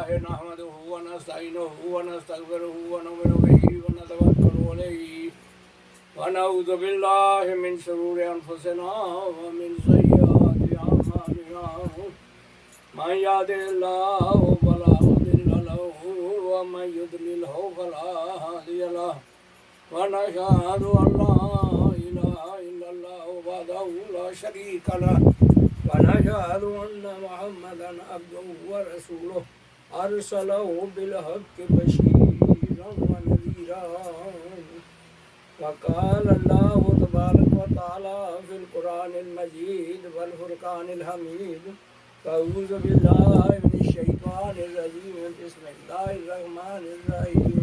لله نحمده ونستعينه ونستغفره ونؤمن به ونتوكل عليه ونعوذ بالله من شرور أنفسنا ومن سيئات أعمالنا من يهده الله فلا مضل له ومن يضلل فلا هادي له ونشهد أن لا إله إلا الله وحده لا شريك له ونشهد أن محمدا عبده ورسوله أرسله بالحق بشيرا ونذيرا وقال الله تبارك وتعالى في القرآن المجيد والفرقان الحميد أعوذ بالله من الشيطان الرجيم بسم الله الرحمن الرحيم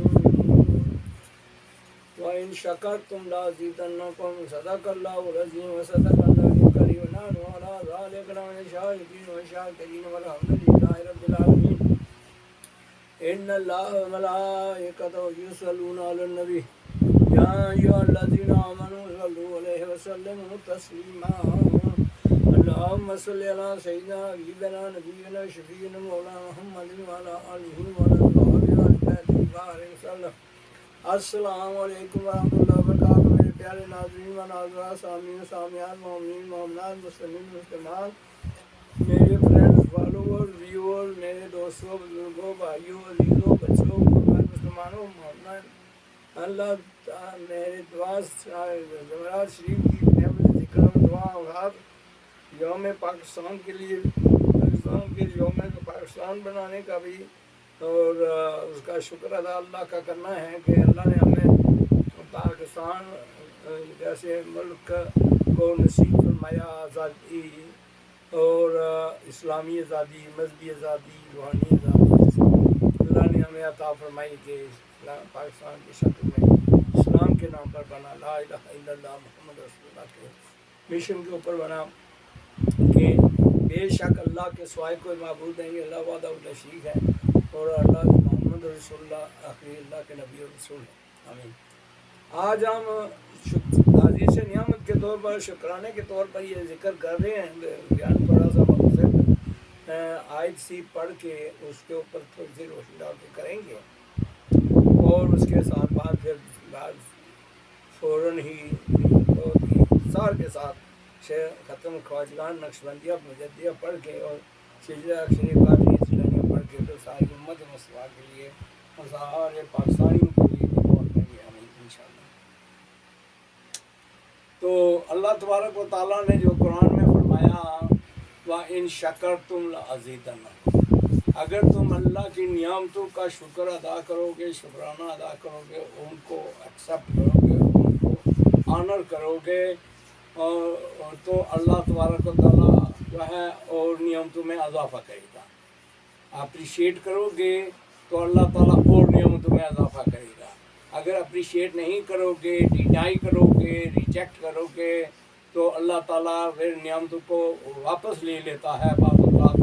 وإن شكرتم لأزيدنكم صدق الله العظيم وصدق النبي الكريم ونحن على ذلك لمن الشاهدين والشاكرين والحمد لله رب العالمين إن الله وملائكته يصلون على النبي يا أيها الذين آمنوا صلوا عليه وسلموا تسليما اللهم صل على سيدنا حبيبنا نبينا شفيعنا مولانا محمد وعلى آله وصحبه وسلم. السلام علیکم ورحمۃ اللہ وبرکاتہ. میرے پیارے ناظرین و ناظرات، سامعین و سامعات، مومنین مومنات، مسلمین مسلمات، میرے فرینڈز، فالوور، ویور، میرے دوستوں، بزرگوں، بھائیوں، عزیزوں، بچوں، مسلمانوں، مومنین، اللہ میرے دعا جمعرات شریف کی نعمت ذکر و دعا اور یوم پاکستان کے لیے، پاکستان کے یوم پاکستان بنانے کا بھی اور اس کا شکر ادا اللہ کا کرنا ہے کہ اللہ نے ہمیں پاکستان جیسے ملک کو نصیب فرمایا آزادی اور اسلامی آزادی، مذہبی آزادی، روحانی آزادی اللہ نے ہمیں عطا فرمائی کہ پاکستان کی شکل میں اسلام کے نام پر بنا، لا الہ الا اللہ محمد رسول اللہ کے مشن کے اوپر بنا کہ بے شک اللہ کے سوائے کوئی معبود نہیں، اللہ وحدہ لا شریک ہے اور اللہ محمد رسول اللہ آخری اللہ کے نبی اور رسول ہے. آمین. آج ہم حاضر سے نعمت کے طور پر، شکرانے کے طور پر یہ ذکر کر رہے ہیں. بیان تھوڑا سا مختصر آیت سی پڑھ کے اس کے اوپر تھوڑی سی روشنی ڈال کے کریں گے اور اس کے ساتھ بعد پھر فوراً ہی بہت ہی اختصار کے ساتھ شیخ ختم خواجگان نقشبندیہ مجدیہ پڑھ کے اور سجدہ شریف قادری سلانیہ پڑھ کے تو ساری امت مصطفیٰ کے لیے اور سارے پاکستانیوں کے لیے بھی دعا کریں گے. آمین انشاءاللہ. تو اللہ تبارک و تعالیٰ نے جو قرآن میں فرمایا وَإِن شَكَرْتُمْ لَأَزِيدَنَّكُمْ، اگر تم اللہ کی نعمتوں کا شکر ادا کرو گے، شکرانہ ادا کرو گے، ان کو ایکسیپٹ کرو گے، ان کو آنر کرو گے اور تو اللہ تبارک و تعالیٰ جو ہے اور نعمتوں میں اضافہ کرے گا. اپریشیٹ کرو گے تو اللہ تعالیٰ اور نعمتوں میں اضافہ کرے گا. اگر اپریشیٹ نہیں کرو گے، ڈینائی کرو گے، ریجیکٹ کرو گے تو اللہ تعالیٰ پھر نعمتوں کو واپس لے لیتا ہے، بعض اوقات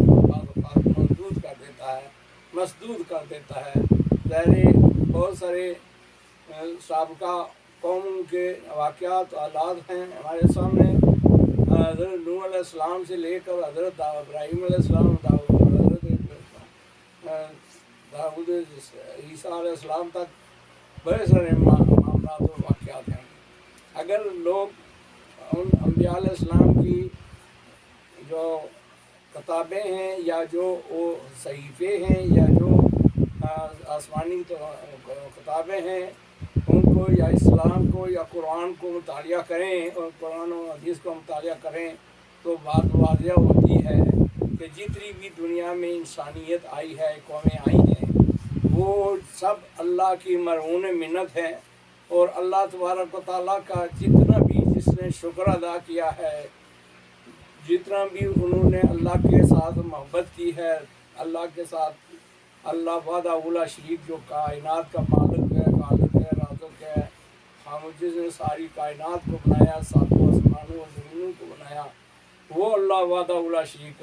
محدود کر دیتا ہے، مسدود کر دیتا ہے. بہت سارے سابقہ قوموں کے واقعات حالات ہیں ہمارے سامنے. حضرت نوح علیہ السلام سے لے کر حضرت ابراہیم علیہ السلام، حضرت داؤد، عیسیٰ علیہ السلام تک بڑے سارے معاملات اور واقعات ہیں. اگر لوگ ان انبیاء علیہ السلام کی جو کتابیں ہیں یا جو وہ صحیفے ہیں یا جو آسمانی کتابیں ہیں ان کو یا اسلام کو یا قرآن کو مطالعہ کریں اور قرآن و حدیث کو مطالعہ کریں تو بات واضح ہوتی ہے کہ جتنی بھی دنیا میں انسانیت آئی ہے، قومیں آئی ہیں، وہ سب اللہ کی مرہون منت ہے. اور اللہ تبارک و تعالیٰ کا جتنا بھی جس نے شکر ادا کیا ہے، جتنا بھی انہوں نے اللہ کے ساتھ محبت کی ہے، اللہ کے ساتھ اللہ وحدہ لا شریک جو کائنات کا مالک ہے، خالق ہے، رازق ہے، جس نے ساری کائنات کو بنایا، ساتوں آسمانوں اور زمینوں کو بنایا، وہ اللہ وحدہ لا شریک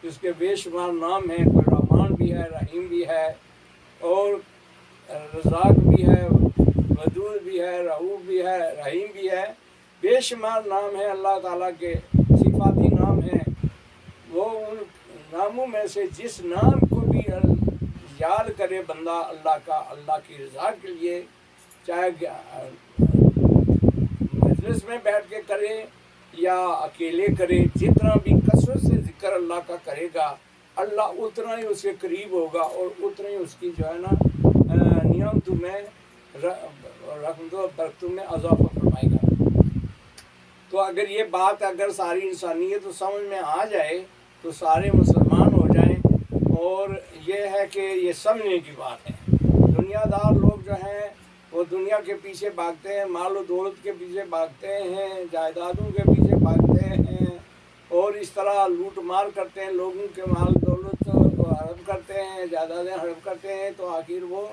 جس کے بے شمار نام ہیں. کوئی رحمان بھی ہے، رحیم بھی ہے اور رزاق بھی ہے، ودود بھی ہے، رؤوف بھی ہے، رحیم بھی ہے. بے شمار نام ہیں اللہ تعالیٰ کے، صفاتی نام ہیں. وہ ان ناموں میں سے جس نام کو بھی خیال کرے بندہ اللہ کا، اللہ کی رضا کے لیے، چاہے مجلس میں بیٹھ کے کرے یا اکیلے کرے، جتنا بھی کثرت سے ذکر اللہ کا کرے گا اللہ اتنا ہی اس کے قریب ہوگا اور اتنا ہی اس کی جو ہے نا نعمتوں میں رحمت و برکتوں میں اضافہ فرمائے گا۔ تو اگر یہ بات اگر ساری انسانیت کو سمجھ میں آ جائے تو سارے مسلمان ہو جائیں، اور یہ ہے کہ یہ سمجھنے کی بات ہے۔ دنیا دار لوگ جو ہیں وہ دنیا کے پیچھے بھاگتے ہیں، مال و دولت کے پیچھے بھاگتے ہیں، جائیدادوں کے پیچھے بھاگتے ہیں، اور اس طرح لوٹ مار کرتے ہیں، لوگوں کے مال دولت کو ہڑپ کرتے ہیں، جائیدادیں ہڑپ کرتے ہیں، تو آخر وہ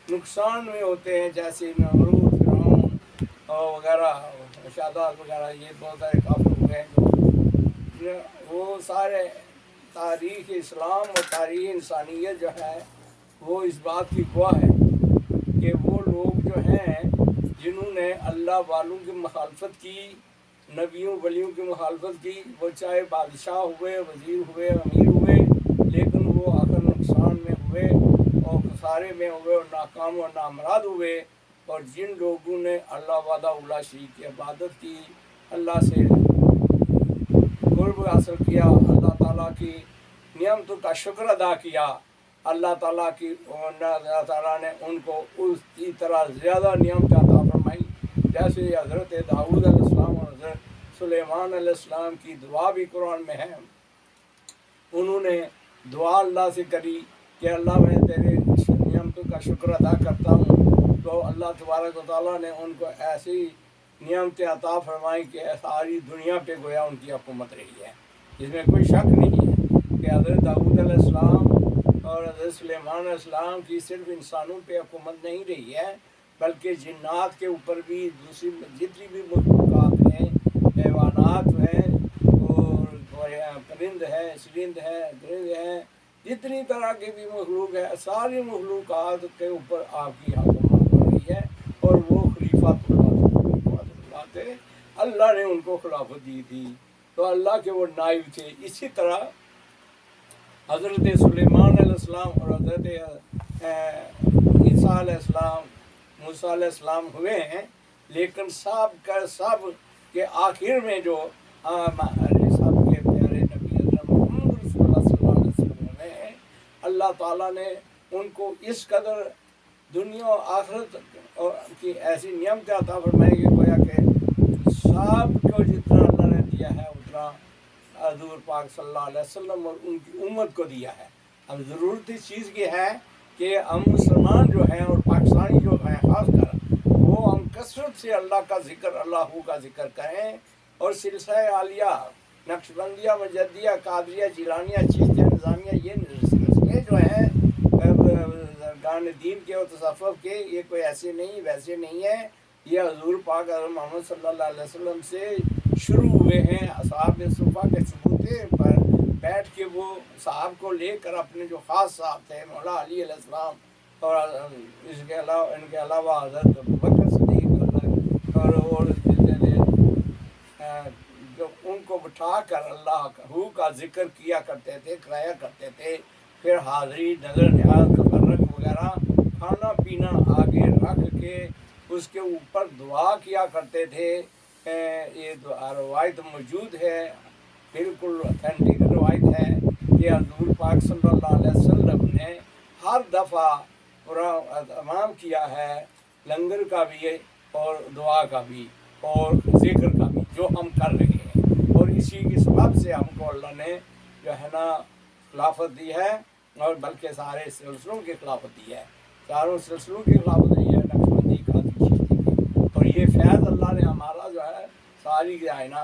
نقصان میں ہوتے ہیں، جیسے نمرود، فرعون وغیرہ، شاداد وغیرہ، یہ بہت سارے کافر ہوئے ہیں جو وہ سارے تاریخ اسلام اور تاریخ انسانیت جو ہے وہ اس بات کی گواہ ہے کہ وہ لوگ جو ہیں جنہوں نے اللہ والوں کی مخالفت کی، نبیوں ولیوں کی مخالفت کی، وہ چاہے بادشاہ ہوئے، وزیر ہوئے، امیر ہوئے، لیکن وہ آخر نقصان میں ہوئے اور خسارے میں ہوئے اور ناکام اور نامراد ہوئے۔ اور جن لوگوں نے اللہ وحدہ لا شریک کی عبادت کی، اللہ سے قرب حاصل کیا، اللہ تعالیٰ کی نعمتوں کا شکر ادا کیا، اللہ تعالیٰ نے ان کو اس کی طرح زیادہ نعمت عطا فرمائی، جیسے حضرت داؤد علیہ السلام اور حضرت سلیمان علیہ السلام کی دعا بھی قرآن میں ہے۔ انہوں نے دعا اللہ سے کری کہ اللہ میں تیرے نعمتوں کا شکر ادا کرتا ہوں، تو اللہ تبارک و تعالیٰ نے ان کو ایسی نعمتیں عطا فرمائی کہ ساری دنیا پہ گویا ان کی حکومت رہی ہے۔ اس میں کوئی شک نہیں ہے کہ حضرت داؤد علیہ السلام اور حضرت سلیمان علیہ السلام کی صرف انسانوں پہ حکومت نہیں رہی ہے، بلکہ جنات کے اوپر بھی، دوسری جتنی بھی مخلوقات ہیں، حیوانات ہیں، اور پرند ہے، سرند ہے، درند ہے، جتنی طرح کی بھی مخلوق ہے، ساری مخلوقات کے اوپر آپ کی حکومت ہو رہی ہے، اور وہ خلیفہ تھے، اللہ نے ان کو خلافت دی تھی، تو اللہ کے وہ نائب تھے۔ اسی طرح حضرت سلیمان علیہ السلام اور حضرت عیسیٰ علیہ السلام، موسیٰ علیہ السلام ہوئے ہیں، لیکن سب کے آخر میں جو سب کے پیارے نبی حضرت محمد رسول اللہ صلی اللہ علیہ وسلم ہیں، اللہ تعالیٰ نے ان کو اس قدر دنیا و آخرت کی ایسی نعمت عطا فرمائی کہ گویا کہ سب کو جتنا اللہ نے دیا ہے اتنا حضور پاک صلی اللہ علیہ وسلم اور ان کی امت کو دیا ہے۔ اب ضرورت اس چیز کی ہے کہ ہم مسلمان جو ہیں اور پاکستانی جو ہیں خاص کر، وہ ہم کثرت سے اللہ کا ذکر، اللہ کا ذکر کریں، اور سلسلہ عالیہ، نقشبندیہ، مجدیہ، قادریہ، جیلانیہ، چشتیہ، نظامیہ، یہ سلسلے جو ہیں گان دین کے اور تصوف کے، یہ کوئی ایسے نہیں ویسے نہیں ہے، یہ حضور پاک حضرت محمد صلی اللہ علیہ وسلم سے شروع ہوئے ہیں۔ اصحاب صفا کے چبوتے پر بیٹھ کے وہ صحاب کو لے کر اپنے جو خاص صاحب تھے مولا علی علیہ السلام، اور اس کے علاوہ ان کے علاوہ حضرت ابوبکر صدیق اور جو ان کو بٹھا کر اللہ کا ذکر کیا کرتے تھے، کرایا کرتے تھے، پھر حاضری، نظر نیاز، تبرک وغیرہ، کھانا پینا آگے رکھ کے اس کے اوپر دعا کیا کرتے تھے۔ یہ روایت موجود ہے، بالکل اتھینٹک روایت ہے کہ حضور پاک صلی اللہ علیہ وسلم نے ہر دفعہ اہتمام کیا ہے لنگر کا بھی اور دعا کا بھی اور ذکر کا بھی، جو ہم کر رہے ہیں، اور اسی کی سبب سے ہم کو اللہ نے جو ہے نا خلافت دی ہے، اور بلکہ سارے سلسلوں کی خلافت دی ہے، چاروں سلسلوں کی خلافت دی ہے، نقشبندی، قادری، چشتی کی، اور یہ فیض اللہ نے ہمارا جو ہے ساری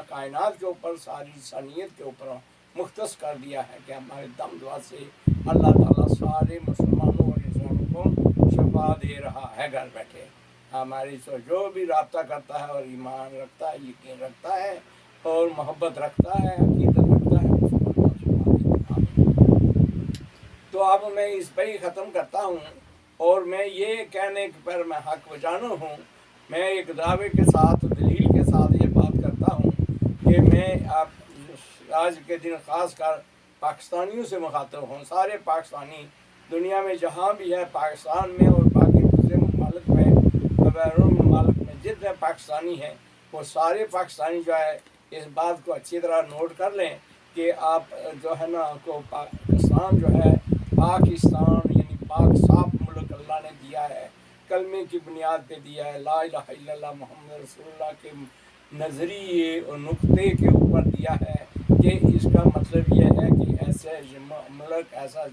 کائنات کے اوپر، ساری انسانیت کے اوپر مختص کر دیا ہے کہ ہمارے دم دعا سے اللہ تعالیٰ سارے مسلمانوں اور انسانوں کو شفا دے رہا ہے گھر بیٹھے۔ ہماری جو بھی رابطہ کرتا ہے اور ایمان رکھتا ہے، یقین رکھتا ہے اور محبت رکھتا ہے، عقیدت رکھتا ہے، تو اب میں اس پہ ہی ختم کرتا ہوں، اور میں یہ کہنے پر میں حق بجانو ہوں، میں ایک دعوے کے ساتھ، دلیل کے ساتھ یہ بات کرتا ہوں کہ میں آج کے دن خاص کر پاکستانیوں سے مخاطب ہوں، سارے پاکستانی دنیا میں جہاں بھی ہے، پاکستان میں اور باقی دوسرے ممالک میں، بیرون ممالک میں جتنے پاکستانی ہیں وہ سارے پاکستانی جو ہے اس بات کو اچھی طرح نوٹ کر لیں کہ آپ جو ہے نا کو پاکستان جو ہے پاکستان یعنی پاک صاف ملک اللہ نے دیا ہے، کلمے کی بنیاد پہ دیا ہے، لا الہ الا اللہ محمد رسول اللہ کے نظریے اور نقطے کے اوپر دیا ہے کہ اس کا مطلب یہ ہے کہ ایسے ملک، ایسا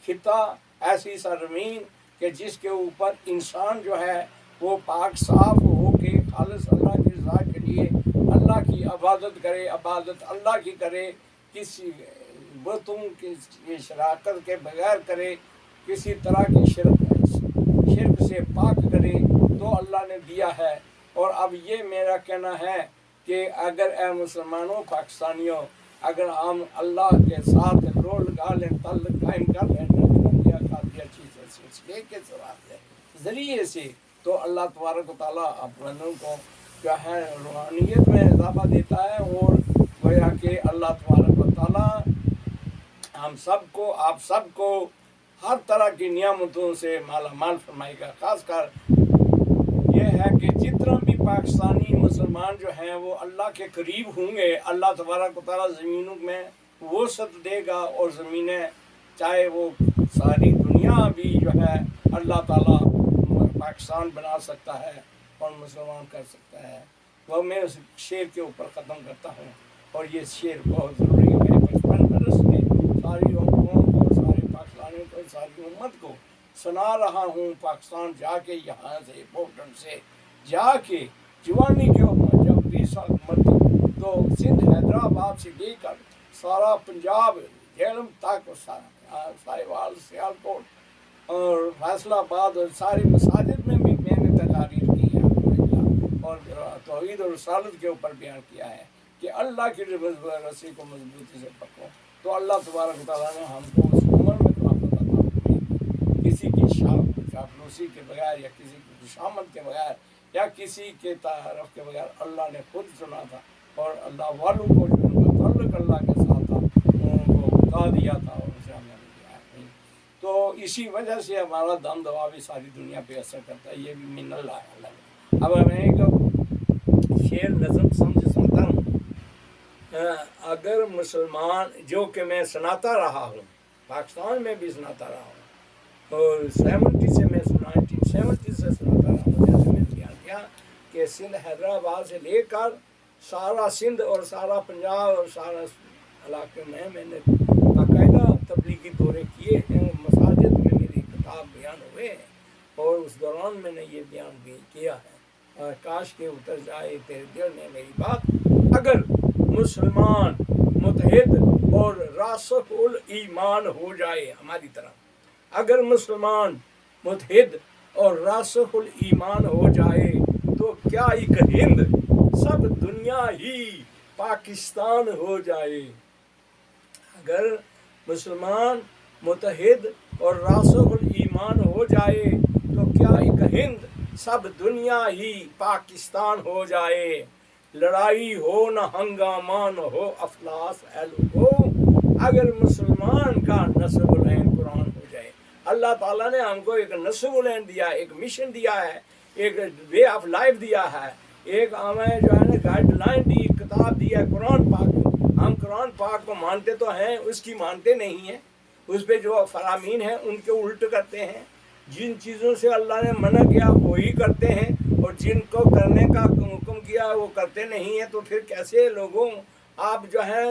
خطہ، ایسی سرزمین کہ جس کے اوپر انسان جو ہے وہ پاک صاف ہو کے خالص اللہ کی رضا کے لیے اللہ کی عبادت کرے، عبادت اللہ کی کرے، کسی بتوں کی شراکت کے بغیر کرے، کسی طرح کی شرک سے پاک کرے، تو اللہ نے دیا ہے۔ اور اب یہ میرا کہنا ہے کہ اگر اے مسلمانوں، پاکستانیوں، اگر ہم اللہ کے ساتھ رو لگا لیں، تعلق قائم کر لیں سلسلے کے ذریعے سے، تو اللہ تبارک و تعالیٰ بندوں کو جو ہے روحانیت میں اضافہ دیتا ہے، اور گویا کہ اللہ تبارک و تعالیٰ ہم سب کو، آپ سب کو ہر طرح کی نعمتوں سے مالا مال فرمائے گا۔ خاص کر یہ ہے کہ جتنا بھی پاکستانی مسلمان جو ہیں وہ اللہ کے قریب ہوں گے، اللہ تبارک و تعالیٰ زمینوں میں وسعت دے گا، اور زمینیں چاہے وہ ساری دنیا بھی جو ہے اللہ تعالیٰ پاکستان بنا سکتا ہے اور مسلمان کر سکتا ہے۔ وہ میں اس شعر کے اوپر ختم کرتا ہوں، اور یہ شعر بہت ضروری ہے۔ میں 55 برس میں ساری قوم کو، سارے پاکستانیوں کو، ساری امت کو سنا رہا ہوں۔ پاکستان جا کے یہاں سے پورٹنٹ سے جا کے جوانی کے عمر جب 20 سال عمر تھی تو سندھ حیدرآباد سے لے کر سارا پنجاب، جہلم تک، ساہیوال، سیالکوٹ اور فیصل آباد اور سارے مساجد میں بھی میں نے تقاریر کی ہے، اور توحید اور رسالت کے اوپر بیان کیا ہے کہ اللہ کی رسی کو مضبوطی سے پکڑو۔ تو اللہ تبارک تعالیٰ نے ہم کو اس عمر میں کسی کی چاپلوسی کے بغیر یا کسی کی خوشامد کے بغیر یا کسی کے تعارف کے بغیر اللہ نے خود سنا تھا، اور اللہ والوں کو جو ان کا تعلق اللہ کے ساتھ تھا ان کو بتا دیا تھا، اور اسے ہم نے دیا ہے۔ تو اسی وجہ سے ہمارا دم دبا بھی ساری دنیا پہ اثر کرتا ہے، یہ بھی من اللہ ہے اللہ نے۔ اب میں ایک شعر نظم سنتا ہوں۔ اگر مسلمان، جو کہ میں سناتا رہا ہوں، پاکستان میں بھی سناتا رہا ہوں، اور 70 سے میں 1970 سے سناتا رہا ہوں، جیسے میں نے بیان کیا کہ سندھ حیدرآباد سے لے کر سارا سندھ اور سارا پنجاب اور سارا علاقے میں نے باقاعدہ تبلیغی دورے کیے ہیں، مساجد میں میری کتاب بیان ہوئے ہیں، اور اس دوران میں نے یہ بیان بھی کیا ہے، کاش کے اتر جائے تیرے دل میں میری بات۔ اگر مسلمان متحد اور راسخ الایمان ہو جائے ہماری طرح، اگر مسلمان متحد اور راسخ الایمان ہو جائے تو کیا ایک ہند سب دنیا ہی پاکستان ہو جائے۔ اگر مسلمان متحد اور راسخ الایمان ہو جائے تو کیا ایک ہند سب دنیا ہی پاکستان ہو جائے۔ لڑائی ہو نہ ہنگامہ نہ ہو افلاس اے لوگو، اگر مسلمان کا نصب العین قرآن ہو جائے۔ اللہ تعالیٰ نے ہم کو ایک نصب العین دیا ہے، ایک مشن دیا ہے، ایک وے آف لائف دیا ہے، ایک ہمیں جو ہے نا گائیڈ لائن دی، کتاب دی ہے قرآن پاک۔ ہم قرآن پاک کو مانتے تو ہیں، اس کی مانتے نہیں ہیں، اس پہ جو فرامین ہیں ان کے الٹ کرتے ہیں۔ جن چیزوں سے اللہ نے منع کیا وہی کرتے ہیں، اور جن کو کرنے کا حکم کیا وہ کرتے نہیں ہیں۔ تو پھر کیسے لوگوں آپ جو ہیں،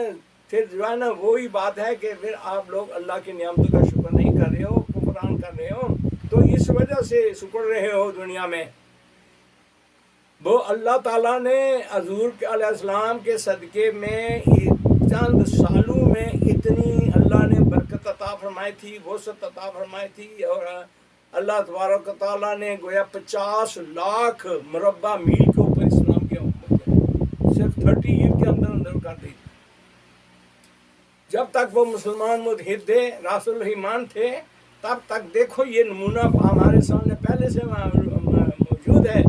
پھر جو ہے نا وہی بات ہے کہ پھر آپ لوگ اللہ کی نعمتوں کا شکر نہیں کر رہے ہو، کفران کر رہے ہو، تو اس وجہ سے سکڑ رہے ہو دنیا میں۔ وہ اللہ تعالیٰ نے حضور علیہ السلام کے صدقے میں چند سالوں میں اتنی اللہ نے برکت عطا فرمائی تھی، وسعت عطا فرمائی تھی، اور اللہ تبارک و تعالیٰ نے گویا 50 لاکھ مربع میل کے اوپر اسلام کے حکم صرف 30 ایئر کے اندر اندر کر دی۔ جب تک وہ مسلمان متحد تھے، راسخ الایمان تھے، تب تک دیکھو یہ نمونہ ہمارے سامنے پہلے سے موجود ہے۔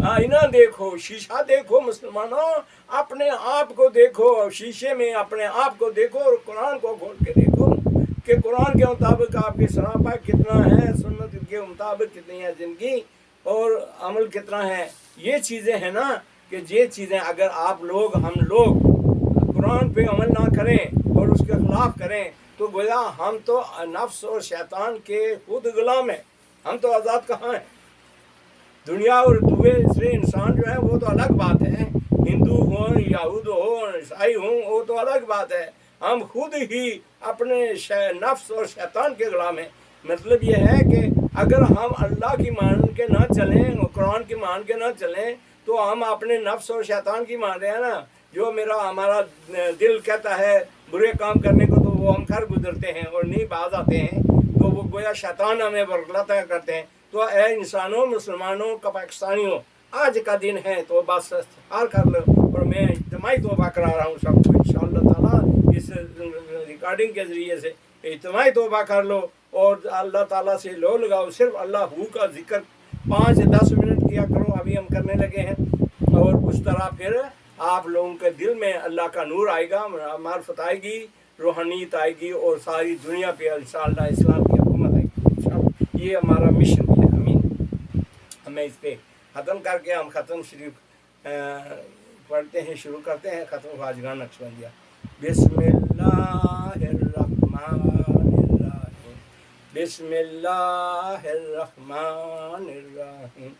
آئینہ دیکھو، شیشہ دیکھو، مسلمانوں اپنے آپ کو دیکھو، شیشے میں اپنے آپ کو دیکھو اور قرآن کو کھول کے دیکھو۔ کہ قرآن کے مطابق آپ کی سراپا کتنا ہے، سنت کے مطابق کتنی ہے زندگی، اور عمل کتنا ہے. یہ چیزیں ہیں نا کہ یہ چیزیں اگر آپ لوگ ہم لوگ قرآن پہ عمل نہ کریں اور اس کے خلاف کریں تو گویا ہم تو نفس اور شیطان کے خود غلام ہیں، ہم تو آزاد کہاں ہیں. دنیا اور دوسرے انسان جو ہیں وہ تو الگ بات ہے، ہندو ہوں، یہود ہوں، عیسائی ہوں، وہ تو الگ بات ہے. ہم خود ہی اپنے نفس اور شیطان کے غلام ہیں. مطلب یہ ہے کہ اگر ہم اللہ کی مان کے نہ چلیں، قرآن کی مان کے نہ چلیں، تو ہم اپنے نفس اور شیطان کی مان رہے ہیں نا. جو ہمارا دل کہتا ہے برے کام کرنے کو تو وہ ہم کر گزرتے ہیں اور نہیں باز آتے ہیں، تو وہ گویا شیطان ہمیں ورگلاتا کرتے ہیں. تو اے انسانوں، مسلمانوں کا، پاکستانیوں، آج کا دن ہے تو بس حال کر لو. اور میں اجتماعی توبہ کرا رہا ہوں سب کو انشاءاللہ تعالیٰ، اس ریکارڈنگ کے ذریعے سے اجتماعی توبہ کر لو اور اللہ تعالیٰ سے لو لگاؤ. صرف اللہ کا ذکر 5 سے 10 منٹ کیا کرو، ابھی ہم کرنے لگے ہیں. اور اس طرح پھر آپ لوگوں کے دل میں اللہ کا نور آئے گا، معرفت آئے گی، روحانیت آئے گی، اور ساری دنیا پہ انشاءاللہ اسلام کی حکومت آئے گی. یہ ہمارا مشن ہے. امین. ہمیں اس پہ ختم کر کے ہم ختم شریف پڑھتے ہیں، شروع کرتے ہیں ختم خواجگان نقشبندیہ. بسم اللہ الرحمن الرحیم، بسم اللہ الرحمن الرحیم،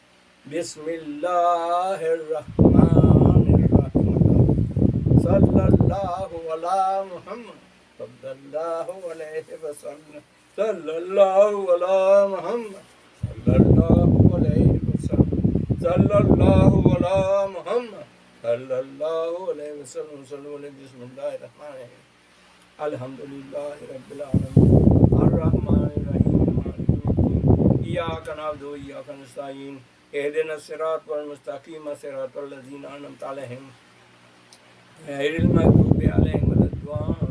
بسم اللہ الرحمن الرحیم. صلی اللہ علی محمد صلی اللہ علیہ وسلم، صلی اللہ علی محمد صلی اللہ علیہ وسلم، صلی اللہ علی محمد صلی اللہ علیہ وسلم. صلی علیہ بسم اللہ الرحمن الرحیم. الحمدللہ رب العالمین الرحمن الرحیم مالک یوم الدین ایاک نعبد و ایاک نستعین اهدنا الصراط المستقیم صراط الذین انعمت علیہم غیر المغضوب علیہم ولا الضالین.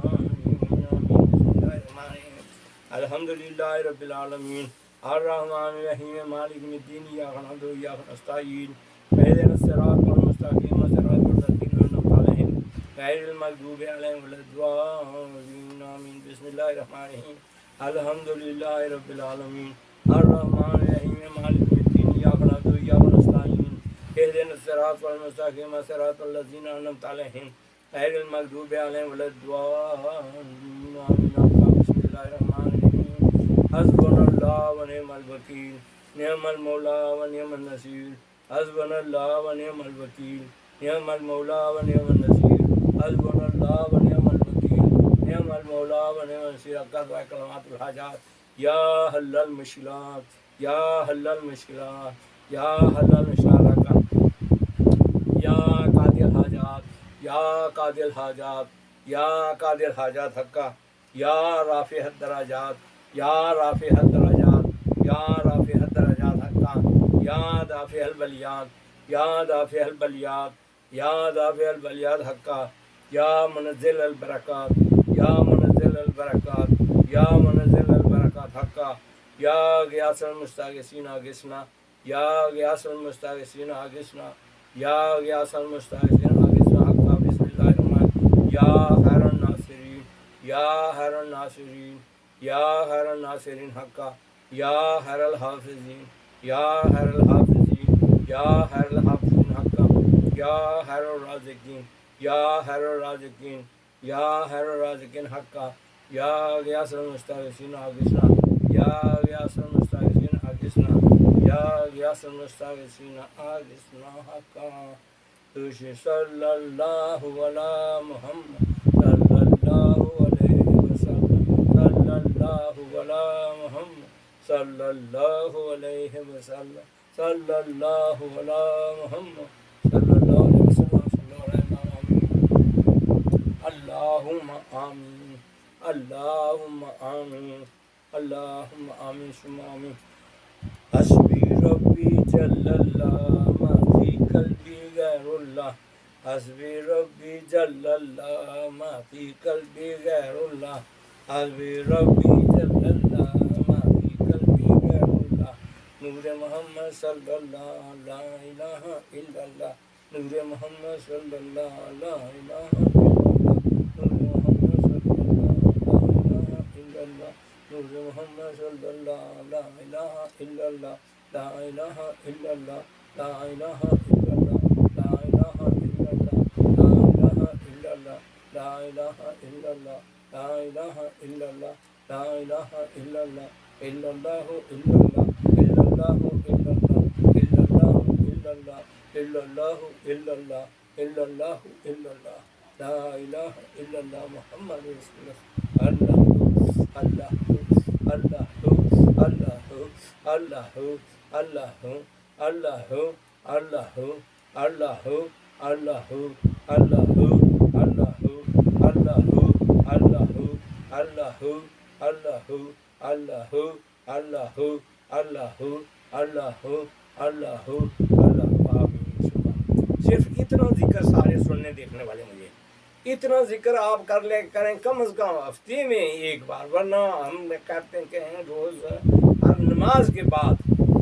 الحمدللہ رب العالمین الرحمن الرحیم مالک یوم الدین ایاک نعبد و ایاک نستعین اهدنا الصراط المستقیم صراط الذین انعمت علیہم غیر المغضوب علیہم ولا الضالین. آمین. بسم اللہ الرحمن الرحیم. الحمدللہ رب العالمین الرحمن الرحیم مالک یوم الدین ایاک نعبد و ایاک نستعین اهدنا الصراط المستقیم صراط الذین انعمت علیہم غیر المغضوب علیہم ولا الضالین. آمین. بسم اللہ الرحمن الرحیم. حسبنا اللہ و نعم الوکیل، نعم المولا و نعم النصیر. حسبنا اللہ و نعم الوکیل، نعم المولا و نعم النصیر. حسبنا اللہ و نعم الوکیل، نعم المولا و نعم النصیر. اقدر کلمات الحاجات یا حل المشکلات، یا حل المشکلات، یا حل المشکلات، یا قاضی الحاجات، یا قاضی الحاجات، یا قاضی الحاجات حقا، یا رافع الدرجات، یا رافع الدرجات، یا رافع الدرجات حقا، یا دافع البلیات، یا دافع البلیات، یا دافع البلیات حقا، یا منزل البرکات، یا منزل البرکات، یا منزل البرکات حقا، یا غیاث المستغیثین اغثنا، یا غیاث المستغیثین اغثنا، یا غیاث المستغیثین اغثنا حقا. بسم اللہ الرحمن الرحیم. یا خیر الناصرین، یا خیر الناصرین، یا خیر الناصرین حقا، یا خیر الحافظین، یا خیر الحافظین، یا خیر الحافظین حقا، یا خیر الرازقین، یا خیر الرازقین، یا خیر الرازقین حقا، یا غیاث المستغیثین اغثنا، یا غیاث المستغیثین اغثنا، یا غیاث المستغیثین اغثنا حقا. صلی اللہ علی محمد صلی اللہ علیہ وسلم، صلی اللہ علی محمد صلی اللہ علیہ وسلم، صلی اللہ علی محمد صلی اللہ علیہ وسلم. صلی اللہ علیہ. اللہم آمین، اللہم آمین، اللہم آمین ثم آمین. حسبی ربی جل اللہ ما فی قلبی غیر اللہ، حسبی ربی جل اللہ ما فی قلبی غیر اللہ، حسبی ربی جل اللہ ما فی قلبی غیر اللہ. نور محمد صلی اللہ لا الہ الا اللہ، نور محمد صلی اللہ لا الہ الا اللہ، نور محمد صلی اللہ لا الہ الا الا اللہ نور محمد صلی اللہ لا الہ الا اللہ لا الہ الا اللہ لا الہ الا اللہ لا الہ الا اللہ لا الہ الا اللہ لا الہ الا اللہ لا الہ الا اللہ الا اللہ الا اللہ الا اللہ الا اللہ الا اللہ الا اللہ الا اللہ الا اللہ الا اللہ الا اللہ لا الہ الا اللہ محمد رسول اللہ اللہ اللہ اللہ اللہ اللہ اللہ اللہ اللہ اللہ اللہ صرف اتنا ذکر سارے سننے دیکھنے والے مجھے اتنا ذکر آپ کر لیں کریں کم از کم ہفتے میں ایک بار، ورنہ ہم کہتے ہیں کہ روز ہر نماز کے بعد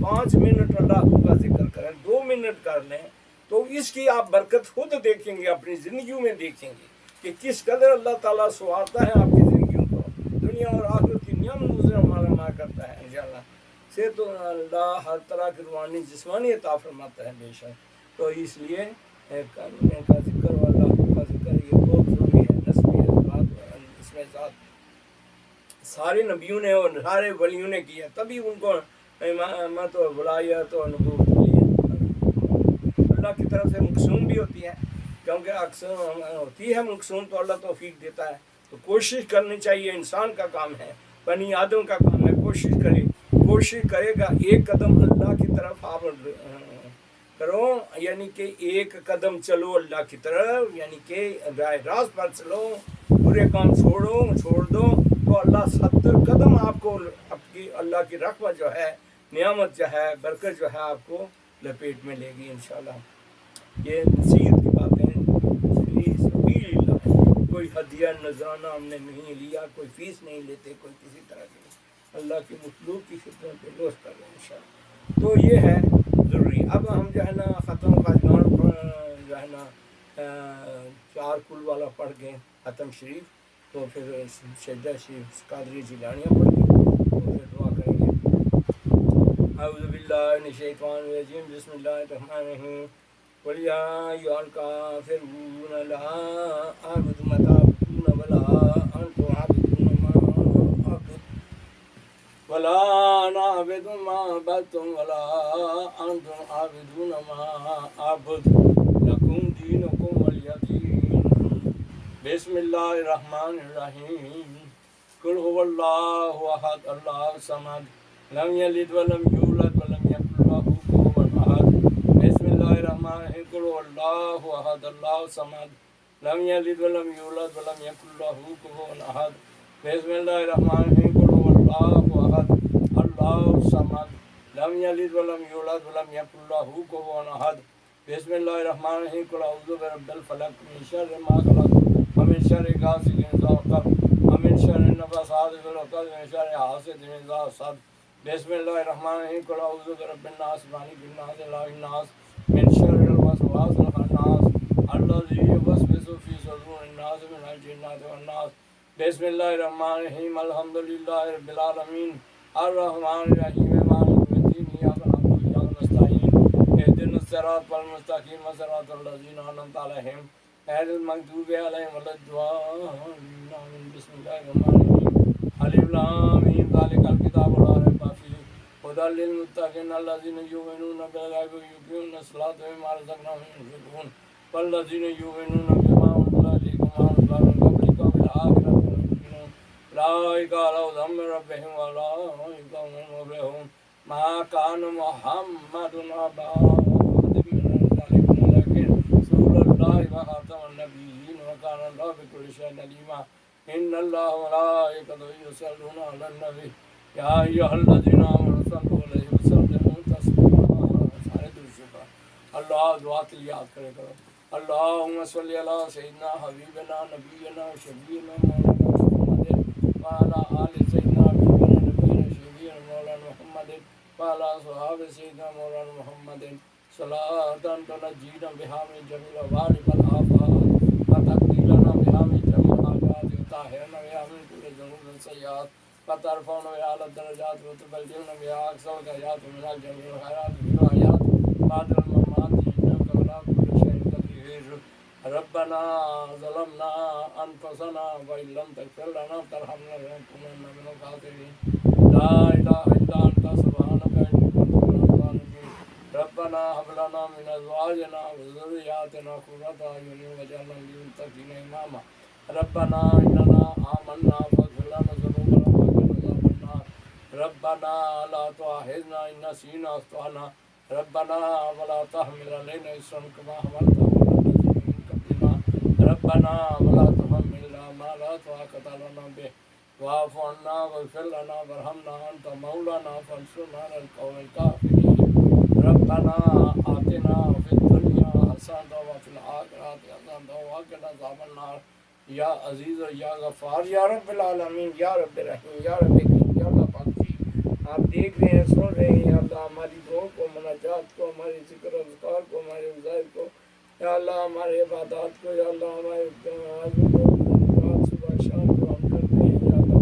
5 منٹ اللہ کا ذکر کریں، 2 منٹ کر لیں، تو اس کی آپ برکت خود دیکھیں گے، اپنی زندگیوں میں دیکھیں گے کہ کس قدر اللہ تعالیٰ سنوارتا ہے آپ کی زندگیوں کو، دنیا اور آخرت کی نعمتوں سے ہمارا ماں کرتا ہے انشاءاللہ سے، تو اللہ ہر طرح کی روحانی جسمانی عطا فرماتا ہے بے شک۔ تو اس لیے کلمے کا ذکر اور اللہ کا ذکر یہ بہت ضروری ہے، نسبی اثبات اس میں ذات سارے نبیوں نے اور سارے ولیوں نے کیا، تبھی ان کو امامت اور ولایت اور نبوت ملی ہے۔ اللہ کی طرف سے مقسوم بھی ہوتی ہے، کیونکہ اکثر ہوتی ہے مقسوم تو اللہ توفیق دیتا ہے، تو کوشش کرنی چاہیے، انسان کا کام ہے، بنی آدم کا کام ہے، کوشش کرے گا، ایک قدم اللہ کی طرف آپ کرو، یعنی کہ ایک قدم چلو اللہ کی طرف، یعنی کہ راہ راست پر چلو، برے کام چھوڑ دو، تو اللہ 70 قدم آپ کو اللہ کی رحمت جو ہے، نعمت جو ہے، برکت جو ہے آپ کو لپیٹ میں لے گی انشاءاللہ۔ یہ نصیحت کی باتیں فی سبیل اللہ، کوئی ہدیہ نذرانہ ہم نے نہیں لیا، کوئی فیس نہیں لیتے، کوئی کسی طرح کی، اللہ کی مخلوق کی خدمت پہ روز کر رہے ہیں انشاءاللہ۔ تو یہ ہے ضروری۔ اب ہم جو ہے نا ختم خاجگان جو ہے نا 4 کل والا پڑھ گئے ختم شریف، تو پھر سجدہ شریف قادری جیلانیہ پڑھ گئے، تو پھر دعا کریں گے۔ اعوذ باللہ من الشیطان الرجیم، بسم اللہ الرحمن الرحیم، قل یا ایھا الکافرون لا اعبد ما تعبدون ولا انتم عابدون ما اعبد ولا نعبد ما عبدتم ولا انتم عابدون ما اعبد لکم دینکم ولی دین۔ بسم اللہ الرحمن الرحیم، قل هو اللہ احد اللہ الصمد لم یلد ولم یولد ولم یکن له کفوا احد۔ بسم اللہ الرحمن الرحیم، قل هو اللہ احد اللہ الصمد لم یلد ولم یولد ولم یکن له کفوا احد۔ بسم اللہ الرحمن الرحیم، قل هو اللہ احد اللہ الصمد لم یلد ولم یولد ولم یکن له کفوا احد۔ بسم اللہ الرحمن الرحیم، قل اعوذ برب الفلق من شر ما خلق ومن شر غاسق اذا وقب ومن شر النفاثات في العقد ومن شر حاسد اذا حسد۔ بسم اللہ الرحمن الرحیم، قل اعوذ برب الناس مالک الناس اله الناس من شر الوسواس الخناس الذي يوسوس في صدور الناس من الجنة والناس۔ بسم اللہ الرحمن الرحیم، الحمد للہ رب العالمین الرحمن الرحیم مالک یوم الدین، ایاک نعبد و ایاک نستعین، اهدنا الصراط المستقیم صراط الذین انعمت علیہم غیر المغضوب علیہم ولا الضالین آمین۔ بسم اللہ الرحمن الرحیم، الف لام میم، ذالک الکتاب لا ریب فیہ ھدی للمتقین الذین یؤمنون بالغیب ویقیمون الصلاۃ ومما رزقناہم ينفقون والذین یؤمنون بما انزل الیک وما انزل من قبلک وبالآخرۃ هم یوقنون اولئک علی ھدی من ربہم واولئک هم المفلحون۔ ما کان محمد ابا احد من رجالکم ولکن رسول اللہ وخاتم النبیین وکان اللہ بکل شیء علیما۔ ان اللہ وملائکتہ یصلون علی النبی یا ایھا الذین آمنوا صلوا علیہ وسلموا تسلیما۔ سارے درود شکر اللہ دعا کے لیے یاد کرے کرو۔ اللہم صلی علی سیدنا حبیبنا نبینا شفیعنا مولانا محمد وعلی آل سیدنا حبیبنا نبینا شفیعنا مولانا محمد وعلی صحاب سیدنا مولانا محمد صلاۃ تنجینا بہا من جمیع الأہوال والآفات وتقضی لنا بہا من جمیع الحاجات وطہرنا بہا من کل ذنوب والسیئات فترفعنا بأعلى الدرجات وتبلغنا بها أقصى الغايات من الجميع الخيرات في الحياة بعد الممات إنك على كل شيء قدير. ربنا ظلمنا أنفسنا وإن لم تغفر لنا وترحمنا لنكونن من الخاسرين. لا إله إلا أنت سبحانك إني كنت من الظالمين. ربنا هب لنا من أزواجنا وذرياتنا قرة أعين واجعلنا للمتقين إماما. ربنا إننا آمنا فاغفر لنا ذنوبنا وقنا عذاب النار. ربنا لا تؤاخذنا إن نسينا أو أخطأنا. ربنا ولا تحمل علينا إصرا كما حملته على الذين من قبلنا. ربنا ولا تحملنا ما لا طاقة لنا به واعف عنا واغفر لنا وارحمنا أنت مولانا فانصرنا على القوم الكافرين. ربنا آتنا في الدنيا حسنة وفي الآخرة حسنة وقنا عذاب النار. یا عزیز و یا غفار یا رب العالمین یا رب رحیم یا رب کریم یا اللہ پاک جی آپ دیکھ رہے ہیں سن رہے ہیں. یا اللہ ہماری دعاؤں کو مناجات کو ہمارے ذکر و اذکار کو ہمارے وظائف کو یا اللہ ہمارے عبادات کو یا اللہ ہمارے نمازوں کو رات صبح شام کو ہم کرتے ہیں یا اللہ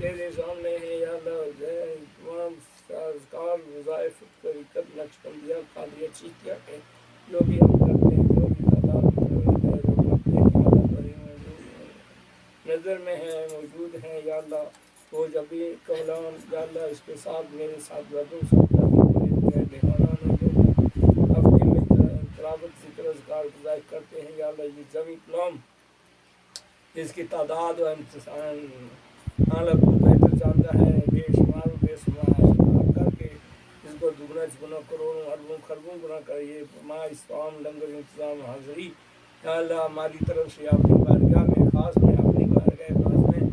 تیرے سامنے ہیں یا اللہ تمام اذکار وظائف طریقت نقشبندیہ قادریہ چیزیہ کے جو بھی ہم کرتے ہیں جو بھی تعداد نظر میں ہیں موجود ہیں یا اللہ وہ جب بھی کولان یا اللہ اس کے ساتھ میرے ساتھ بدوں سب بہانہ میں جو ہفتے میں تلاوت ذکر اذکار گزارش کرتے ہیں یا اللہ یہ جمی کلام اس کی تعداد و امتحان بہتر جانتا ہے بے شمار و بے شمار کر کے اس کو دگنا چگنا کروڑوں اربوں خربوں گنا کریے ما اسلام لنگر انتظام حاضری یا اللہ ہماری طرف سے اپنی بارگاہ میں خاص میں اپنی بارگاہ خاص میں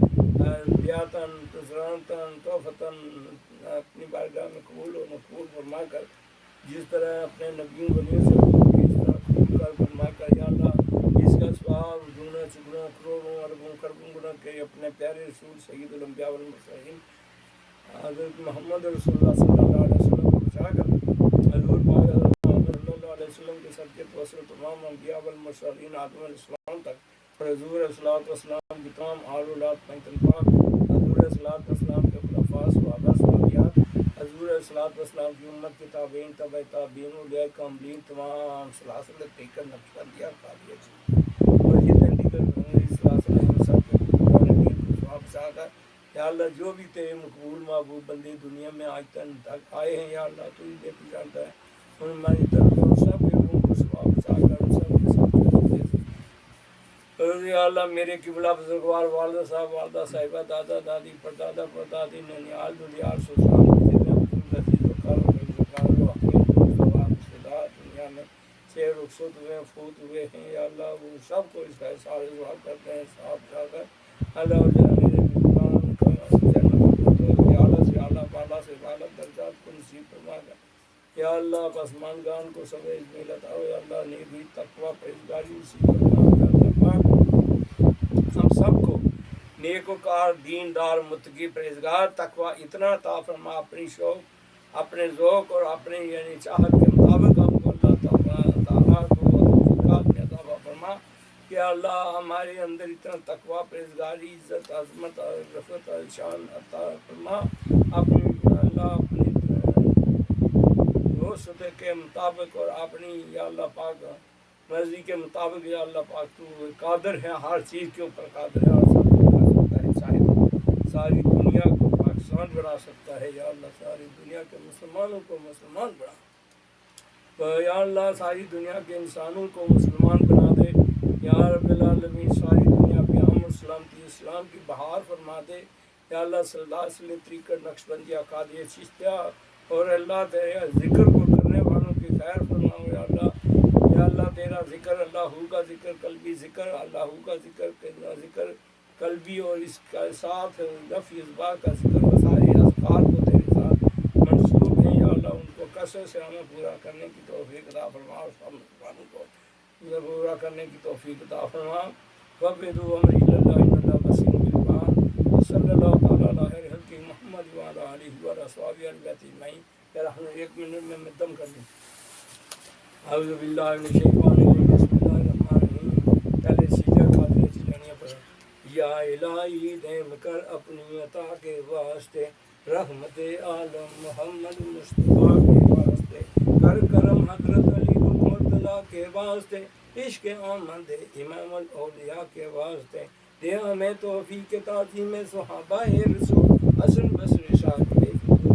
بیاتاً تسرانتاً توفتاً اپنی بارگاہ میں قبول و مقبول فرما کر جس طرح اپنے نبیوں ولیوں سے اس طرح قبول کر فرما کر یا اللہ اس کا ثواب دگنا چگنا کروڑوں اربوں خربوں گنا کہ اپنے پیارے رسول سید الانبیاء والمرسلین حضرت محمد رسول اللہ صلی اللہ علیہ وسلم کو بچا کر حضور پاک علیہ وسلم کے صدقے توسل تمام انبیاء والمرسلین آدم علیہ السلام تک اور حضور صلی اللہ علیہ وسلم کی تمام آل اولاد پنجتن پاک حضور صلی اللہ علیہ وسلم کے خلفاء صحابہ صحابیات حضور صلی اللہ علیہ وسلم کی امت کے تابعین تبع تابعین اولیاء کاملین تمام سلاسل طریقہ نقشبندیہ قادریہ اور جتنے دیگر سلاسل سب کے دین کو ثواب چاہ کر یا اللہ جو بھی تیرے مقبول محبوب بندے دنیا میں آج تک آئے ہیں یا اللہ تو ہی بہتر جانتا ہے ان ہماری طرف سب کے روح کو ثواب چاہ کر ان سب کے ساتھ یا اللہ میرے قبلہ بزرگوار والدہ صاحب والدہ صاحبہ دادا دادی پردادا پردادی ننیال دلیال سسرال جتنے لذیذ وقار و حقیق دنیا میں سے رخصت ہوئے فوت ہوئے ہیں یا اللہ وہ سب کو اس کا احسار دعا کرتے ہیں صاحب جا کر اللہ میرے اعلیٰ سے اعلیٰ بالا سے بالا درجات کو نصیب فرما کر یا اللہ پسمان گان کو سمیج میلت آؤ یا اللہ نیکی تقوی پرہیزگاری نصیب فرما یا اللہ پاک ہم سب کو نیک وکار دیندار متقی پرہیزگار تقوی اتنا عطا فرما اپنی شوق اپنے ذوق اور اپنے یعنی چاہت کے مطابق ہم کو اللہ تعالیٰ کو توفیقات میں عطا فرما کہ اللہ ہمارے اندر اتنا تقوی پرہیزگاری عزت عظمت اور رفعت اور شان عطا فرما اپنی اللہ اپنی وسعت کے مطابق اور اپنی یا اللہ پاک مرضی کے مطابق یا اللہ پاک تو قادر ہے ہر چیز کے اوپر قادر ہے اور سب کچھ کر سکتا ہے چاہے تو ساری دنیا کو پاکستان بنا سکتا ہے یا اللہ ساری دنیا کے مسلمانوں کو مسلمان بنا یا اللہ ساری دنیا کے انسانوں کو مسلمان بنا دے یا رب العالمین ساری دنیا پہ امن سلامتی اسلام کی بہار فرما دے یا اللہ صلی اللہ علیہ وسلم طریقہ نقشبندیہ قادریہ چشتیہ اور اللہ تیرے ذکر کو کرنے والوں کی خیر فرماؤ یا اللہ تیرا ذکر اللہ کا ذکر قلبی ذکر اللہ کا ذکر قلبی اور اس کے ساتھ نفی اصباح کا ذکر و سارے اذکار کو تیرے ساتھ منسوب ہیں یا اللہ ان کو کثرت سے ہمیں پورا کرنے کی توفیق عطا فرما اور سب مسلمانوں کو پورا کرنے کی توفیق عطا فرما وَبِدُوا أَمْرِ إِلَّا اللَّهِ إِنَّ اللَّهَ بَصِيرٌ بِالْعِبَادِ وصلی اللہ تعالیٰ علیہ حضرت محمد وعلیٰ آلہ وصحبہ اجمعین. ایک منٹ میں دم کر دوں. اعوذ باللہ من الشیطان الرجیم بسم اللہ الرحمن الرحیم. پہلے سیدھا قادریہ چلانیہ پڑھا یا الہی دیم کر اپنی عطا کے واسطے، رحمت عالم محمد مصطفیٰ کے واسطے، کر کرم حضرت علی مرتضیٰ کے واسطے، عشق آمد امام الاولیاء کے واسطے، دے ہمیں توفیق تعظیم صحابہ رسول، حسن بصری صاحب کے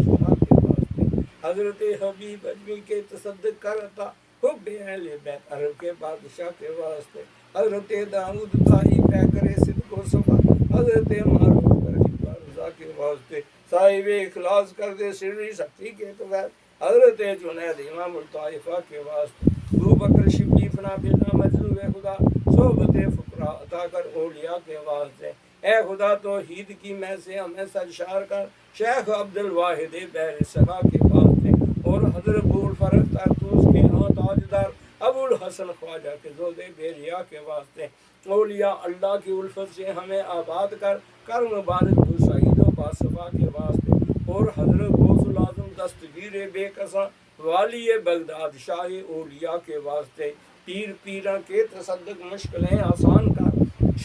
واسطے، حضرت حبیب اجمی کے تصدق کر عطا، حب اہل بیت عرب کے بادشاہ کے واسطے، حضرت داؤد طائی پیکر صدق و صفا، حضرت معروف کریم رضا کے واسطے، صاحب اخلاص کر دے سری سختی کے طور، حضرت جنید امام الطائفہ کے واسطے، ابو بکر شبلی فنا باللہ مجذوب خدا، صحبت فقراء عطا کر اولیاء کے واسطے، اے خدا توحید کی میں سے ہمیں سرشار کر، شیخ عبد الواحد بحر سخا کے واسطے، اور حضرت بول فرق ترتوس کے تاجدار ابو الحسن خواجہ کے زودے بیریا کے واسطے، اولیاء اللہ کی الفت سے ہمیں آباد کر، کر مبارک تو سعید و باصفا کے واسطے، اور حضرت غوث العظم دستگیر بے کساں والی بغداد شاہ اولیاء کے واسطے، پیر پیراں کے تصدق مشکلیں آسان کر،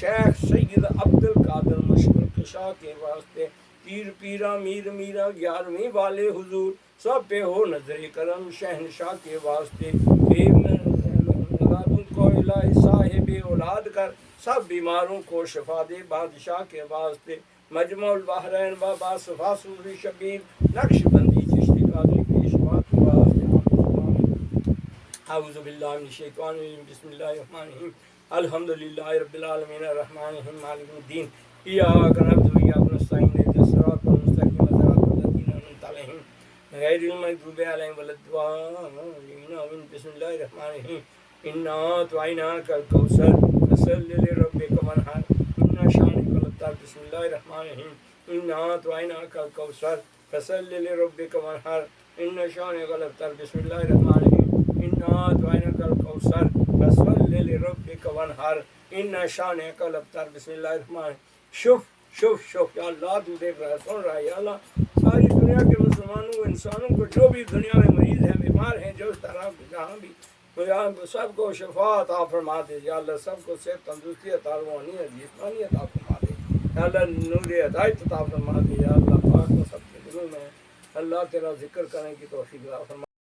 شیخ سید عبد القادر مشکل کشا کے واسطے، پیر پیراں میر میرا 11ویں والے حضور، سب پہ ہو نظر کرم شہنشاہ کے واسطے، کو الہی صاحب اولاد کر، سب بیماروں کو شفا دے بادشاہ کے واسطے، مجمع البحرین بابا صفا صوفی شبیر نقش بندی چشتی قادری پیشوا کے واسطے۔ اعوذ باللہ من الشیطان الرجیم، بسم اللہ الرحمن الرحیم، الحمدللہ رب العالمین الرحمن الرحیم مالک الدین، ایاک نعبد و ایاک نستعین اهدنا الصراط المستقیم صراط الذین انعمت علیہم غیر المغضوب علیہم ولا الضالین، بسم اللہ الرحمن الرحیم، انا اعطیناک الکوثر فصل لربک وانحر ان شانک الابتر، بسم اللہ الرحمن الرحیم، انا اعطیناک الکوثر فصل لربک وانحر ان شانک الابتر، بسم اللہ الرحمن الرحیم، انا اعطیناک الکوثر فصل لربک وانحر ان شانک الابتر، بسم اللہ الرحمن الرحیم۔ شوف یا اللہ تو دیکھ رہا ہے، سن رہا ہے یا اللہ، ساری دنیا کے مسلمانوں انسانوں کو جو بھی دنیا میں مریض ہیں، بیمار ہیں، جو اس طرح جہاں بھی سب کو شفا عطا فرما دے یا اللہ، سب کو صحت تندرستی عطا روحانی جسمانی عطا فرما دے یا اللہ، نور ہدایت عطا فرما دے یا اللہ، پاک کو سب کے دلوں میں اللہ تیرا ذکر کرنے کی توفیق عطا فرما